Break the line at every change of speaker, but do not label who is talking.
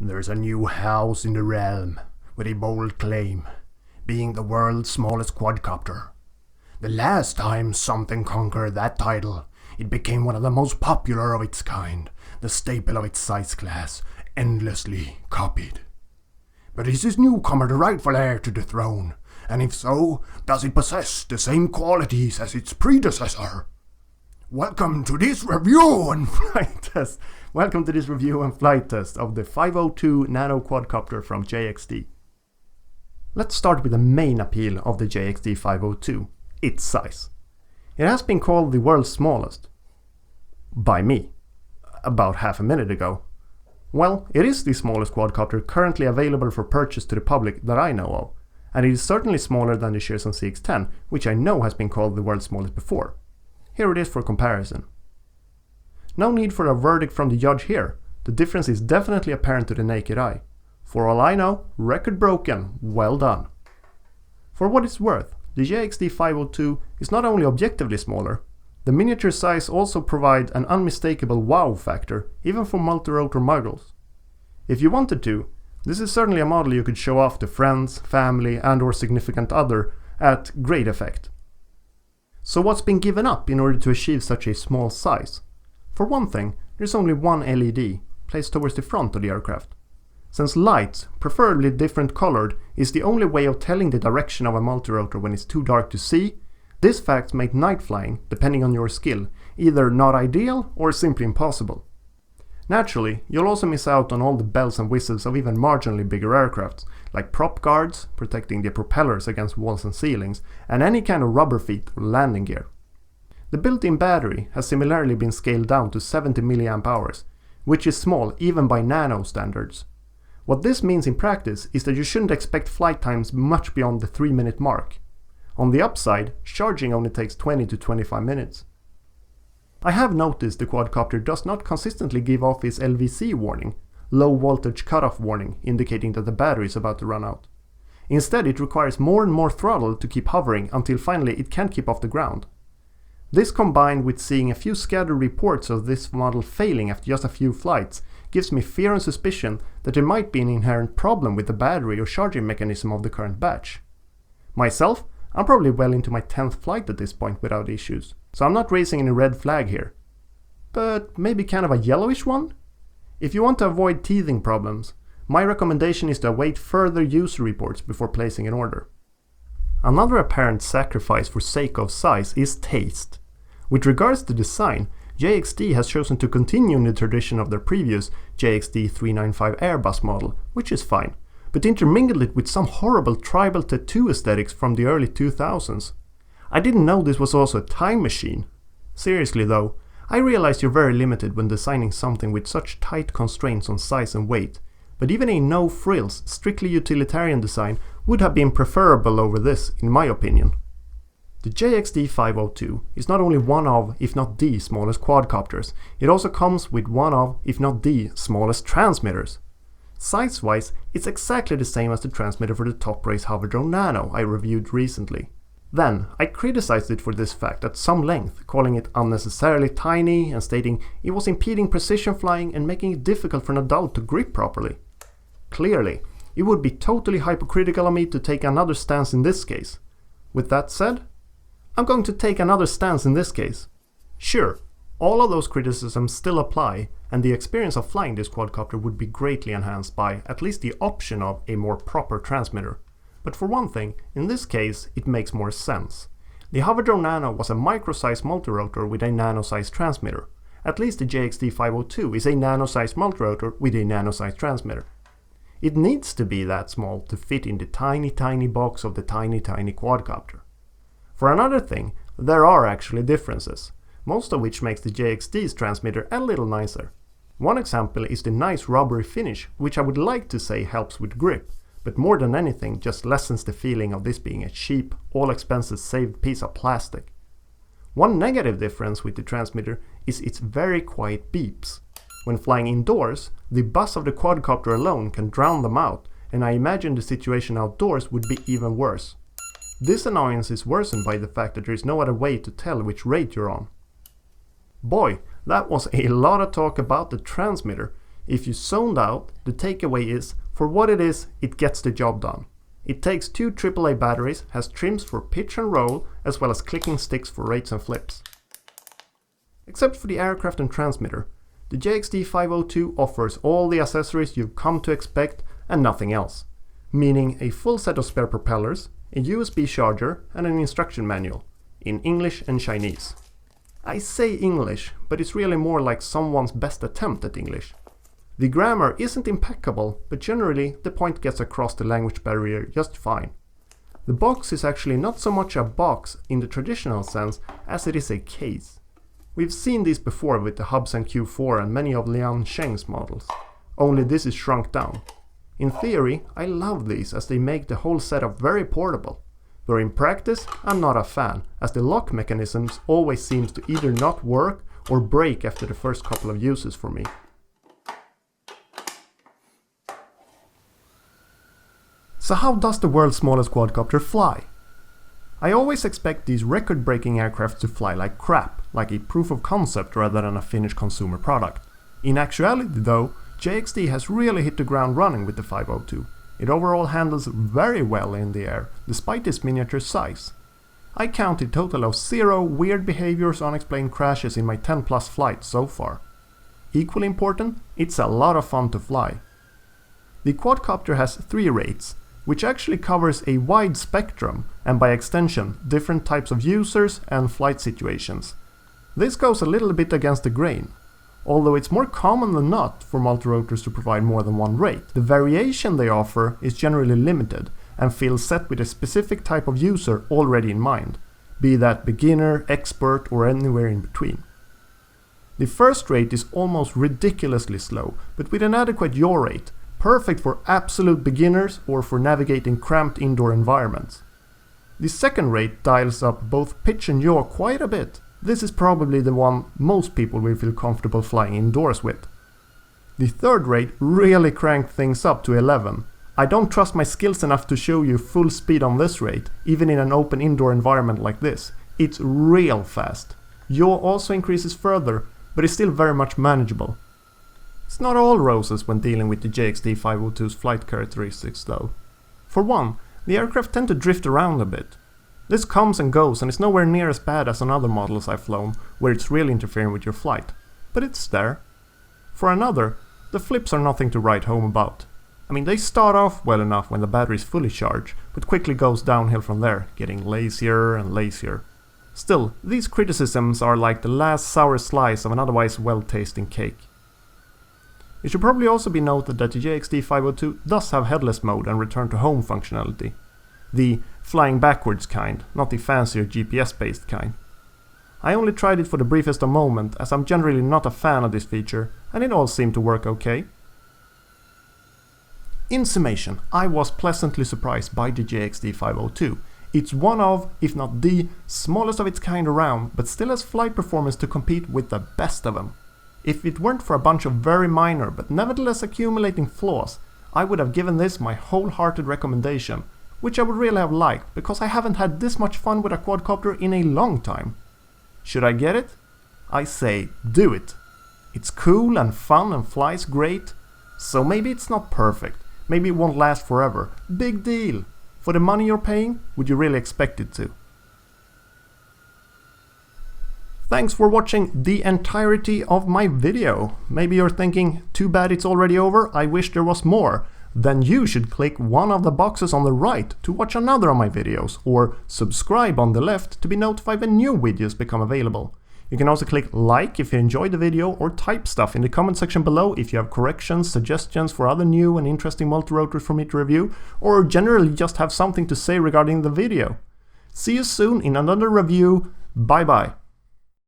There's a new house in the realm with a bold claim, being the world's smallest quadcopter. The last time something conquered that title, it became one of the most popular of its kind, the staple of its size class, endlessly copied. But is this newcomer the rightful heir to the throne? And if so, does it possess the same qualities as its predecessor? Welcome to this review and flight test. Welcome to this review and flight test of the 502 Nano Quadcopter from JXD. Let's start with the main appeal of the JXD 502, its size. It has been called the world's smallest. By me. About half a minute ago. Well, it is the smallest quadcopter currently available for purchase to the public that I know of, and it is certainly smaller than the Shearson CX-10, which I know has been called the world's smallest before. Here it is for comparison. No need for a verdict from the judge here. The difference is definitely apparent to the naked eye. For all I know, record broken, well done. For what it's worth, the JXD 502 is not only objectively smaller, the miniature size also provides an unmistakable wow factor, even for multi-rotor muggles. If you wanted to, this is certainly a model you could show off to friends, family and/or significant other at great effect. So what's been given up in order to achieve such a small size? For one thing, there's only one LED, placed towards the front of the aircraft. Since light, preferably different colored, is the only way of telling the direction of a multirotor when it's too dark to see, this fact makes night flying, depending on your skill, either not ideal or simply impossible. Naturally, you'll also miss out on all the bells and whistles of even marginally bigger aircrafts, like prop guards, protecting the propellers against walls and ceilings, and any kind of rubber feet or landing gear. The built-in battery has similarly been scaled down to 70 mAh, which is small even by nano standards. What this means in practice is that you shouldn't expect flight times much beyond the 3-minute mark. On the upside, charging only takes 20 to 25 minutes. I have noticed the quadcopter does not consistently give off its LVC warning, low voltage cutoff warning, indicating that the battery is about to run out. Instead, it requires more and more throttle to keep hovering until finally it can't keep off the ground. This, combined with seeing a few scattered reports of this model failing after just a few flights, gives me fear and suspicion that there might be an inherent problem with the battery or charging mechanism of the current batch. Myself, I'm probably well into my 10th flight at this point without issues, so I'm not raising any red flag here. But maybe kind of a yellowish one? If you want to avoid teething problems, my recommendation is to await further user reports before placing an order. Another apparent sacrifice for sake of size is taste. With regards to design, JXD has chosen to continue in the tradition of their previous JXD 395 Airbus model, which is fine, but intermingled it with some horrible tribal tattoo aesthetics from the early 2000s. I didn't know this was also a time machine. Seriously though, I realize you're very limited when designing something with such tight constraints on size and weight, but even a no-frills, strictly utilitarian design would have been preferable over this, in my opinion. The JXD 502 is not only one of, if not the smallest quadcopters, it also comes with one of, if not the smallest transmitters. Size-wise, it's exactly the same as the transmitter for the Top Race Hoverdrone Nano I reviewed recently. Then, I criticized it for this fact at some length, calling it unnecessarily tiny and stating it was impeding precision flying and making it difficult for an adult to grip properly. Clearly, it would be totally hypocritical of me to take another stance in this case. With that said, I'm going to take another stance in this case. Sure, all of those criticisms still apply, and the experience of flying this quadcopter would be greatly enhanced by at least the option of a more proper transmitter. But for one thing, in this case, it makes more sense. The Hoverdrone Nano was a micro-sized multirotor with a nano-sized transmitter. At least the JXD 502 is a nano-sized multirotor with a nano-sized transmitter. It needs to be that small to fit in the tiny box of the tiny quadcopter. For another thing, there are actually differences, most of which makes the JXD's transmitter a little nicer. One example is the nice rubbery finish, which I would like to say helps with grip, but more than anything just lessens the feeling of this being a cheap, all expenses saved piece of plastic. One negative difference with the transmitter is its very quiet beeps. When flying indoors, the buzz of the quadcopter alone can drown them out, and I imagine the situation outdoors would be even worse. This annoyance is worsened by the fact that there is no other way to tell which rate you're on. Boy, that was a lot of talk about the transmitter.
If you zoned out, the takeaway is, for what it is, it gets the job done. It takes 2 AAA batteries, has trims for pitch and roll, as well as clicking sticks for rates and flips. Except for the aircraft and transmitter, the JXD502 offers all the accessories you've come to expect and nothing else, meaning a full set of spare propellers, a USB charger and an instruction manual, in English and Chinese. I say English, but it's really more like someone's best attempt at English. The grammar isn't impeccable, but generally the point gets across the language barrier just fine. The box is actually not so much a box in the traditional sense as it is a case. We've seen these before with the Hubsan Q4 and many of Liang Sheng's models, only this is shrunk down. In theory, I love these as they make the whole setup very portable, but in practice I'm not a fan, as the lock mechanisms always seems to either not work or break after the first couple of uses for me. So how does the world's smallest quadcopter fly? I always expect these record-breaking aircraft to fly like crap, like a proof of concept rather than a finished consumer product. In actuality though, JXD has really hit the ground running with the 502. It overall handles very well in the air, despite its miniature size. I counted a total of 0 weird behaviors or unexplained crashes in my 10+ flights so far. Equally important, it's a lot of fun to fly. The quadcopter has 3 rates, which actually covers a wide spectrum and by extension different types of users and flight situations. This goes a little bit against the grain. Although it's more common than not for multirotors to provide more than 1 rate, the variation they offer is generally limited and feels set with a specific type of user already in mind, be that beginner, expert or anywhere in between. The first rate is almost ridiculously slow, but with an adequate yaw rate, perfect for absolute beginners or for navigating cramped indoor environments. The second rate dials up both pitch and yaw quite a bit. This is probably the one most people will feel comfortable flying indoors with. The third rate really cranked things up to 11. I don't trust my skills enough to show you full speed on this rate, even in an open indoor environment like this. It's real fast. Yaw also increases further, but is still very much manageable. It's not all roses when dealing with the JXD502's flight characteristics though. For one, the aircraft tend to drift around a bit. This comes and goes and is nowhere near as bad as on other models I've flown, where it's really interfering with your flight. But it's there. For another, the flips are nothing to write home about. I mean, they start off well enough when the battery is fully charged, but quickly goes downhill from there, getting lazier and lazier. Still, these criticisms are like the last sour slice of an otherwise well-tasting cake. It should probably also be noted that the JXD502 does have headless mode and return to home functionality. The flying backwards kind, not the fancier GPS-based kind. I only tried it for the briefest of moment, as I'm generally not a fan of this feature, and it all seemed to work okay. In summation, I was pleasantly surprised by the JXD502. It's one of, if not the, smallest of its kind around, but still has flight performance to compete with the best of them. If it weren't for a bunch of very minor but nevertheless accumulating flaws, I would have given this my wholehearted recommendation, which I would really have liked because I haven't had this much fun with a quadcopter in a long time. Should I get it? I say do it. It's cool and fun and flies great, so maybe it's not perfect, maybe it won't last forever. Big deal! For the money you're paying, would you really expect it to? Thanks for watching the entirety of my video. Maybe you're thinking, too bad it's already over, I wish there was more. Then you should click one of the boxes on the right to watch another of my videos, or subscribe on the left to be notified when new videos become available. You can also click like if you enjoyed the video, or type stuff in the comment section below if you have corrections, suggestions for other new and interesting multirotors for me to review, or generally just have something to say regarding the video. See you soon in another review. Bye bye.